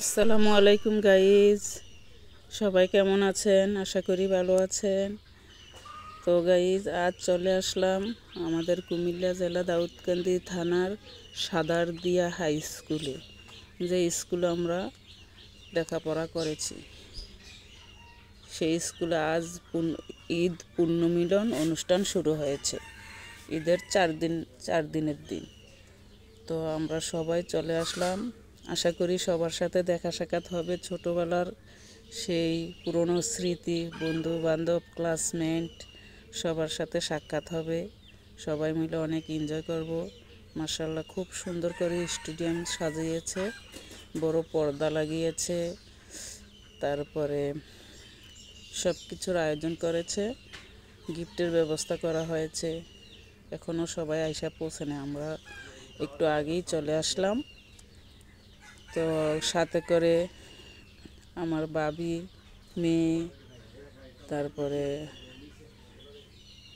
আসসালামু আলাইকুম গাইজ, সবাই কেমন আছেন? আশা করি ভালো আছেন। তো গাইজ, আজ চলে আসলাম আমাদের কুমিল্লা জেলা দাউদকান্দি থানার সাদারদিয়া হাই স্কুলে, যে স্কুলে আমরা লেখাপড়া করেছি। সেই স্কুলে আজ ঈদ পুণ্যমিলন অনুষ্ঠান শুরু হয়েছে। ঈদের চার দিনের দিন। তো আমরা সবাই চলে আসলাম। আশা করি সবার সাথে দেখা সাক্ষাৎ হবে, ছোটোবেলার সেই পুরনো স্মৃতি, বন্ধু বান্ধব, ক্লাসমেট সবার সাথে সাক্ষাৎ হবে। সবাই মিলে অনেক এনজয় করব। মাশাআল্লাহ, খুব সুন্দর করে স্টেডিয়াম সাজিয়েছে, বড় পর্দা লাগিয়েছে, তারপরে সব কিছুর আয়োজন করেছে, গিফটের ব্যবস্থা করা হয়েছে। এখনও সবাই আইসা পৌঁছেনি, আমরা একটু আগেই চলে আসলাম। তো সাথে করে আমার বাবি, মেয়ে, তারপরে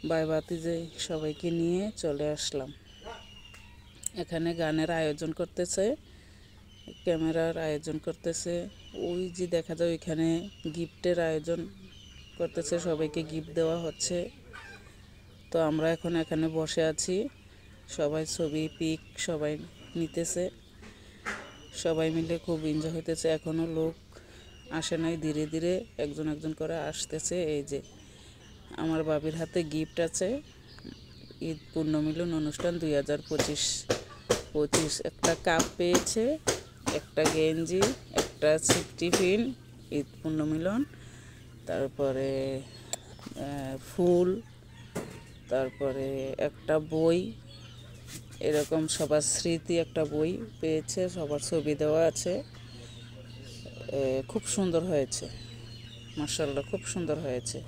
ভাই ভাতিজা সবাইকে নিয়ে চলে আসলাম। এখানে গানের আয়োজন করতেছে, ক্যামেরার আয়োজন করতেছে। ওই যে দেখা যায় ওইখানে গিফটের আয়োজন করতেছে, সবাইকে গিফট দেওয়া হচ্ছে। তো আমরা এখন এখানে বসে আছি, সবাই ছবি পিক সবাই নিতেছে, সবাই মিলে খুব এনজয় হইতেছে। এখনও লোক আসে নাই, ধীরে ধীরে একজন একজন করে আসতেছে। এই যে আমার বাবির হাতে গিফট আছে, ঈদ পুণ্যমিলন অনুষ্ঠান 2025 একটা কাপ পেয়েছে, একটা গেঞ্জি, একটা টিফিন, ঈদ পুণ্যমিলন, তারপরে ফুল, তারপরে একটা বই, এরকম সবার স্মৃতি একটা বই পেয়েছে, সবার ছবি দেওয়া আছে। খুব সুন্দর হয়েছে, মাশাআল্লাহ, খুব সুন্দর হয়েছে।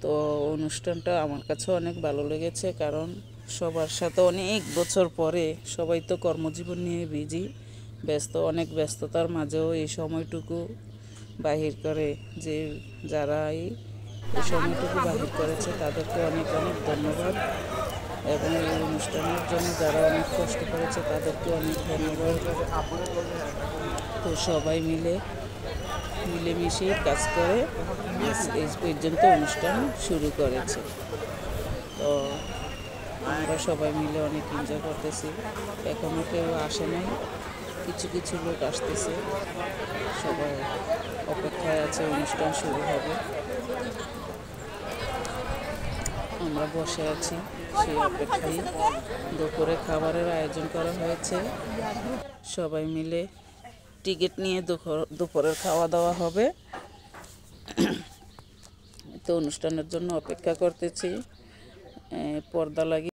তো অনুষ্ঠানটা আমার কাছে অনেক ভালো লেগেছে, কারণ সবার সাথে অনেক বছর পরে, সবাই তো কর্মজীবন নিয়ে বিজি, অনেক ব্যস্ততার মাঝেও এই সময়টুকু বাহির করে, যে যারা এই সময়টুকু বাহির করেছে তাদেরকে অনেক অনেক ধন্যবাদ। এবং এই অনুষ্ঠানের জন্য যারা অনেক কষ্ট করেছে তাদেরকে অনেক ধন্যবাদ। তো সবাই মিলেমিশে কাজ করে এই পর্যন্ত অনুষ্ঠান শুরু করেছে। তো আমরা সবাই মিলে অনেক এনজয় করতেছি। এখনও কেউ আসে নাই, কিছু কিছু লোক আসতেছে, সবাই অপেক্ষায় আছে, অনুষ্ঠান শুরু হবে। আমরা বসে আছি সেই অপেক্ষায়। দুপুরে খাবারের আয়োজন করা হয়েছে, সবাই মিলে টিকিট নিয়ে দুপুরের খাওয়া দাওয়া হবে। তো অনুষ্ঠানের জন্য অপেক্ষা করতেছি, পর্দা লাগিয়ে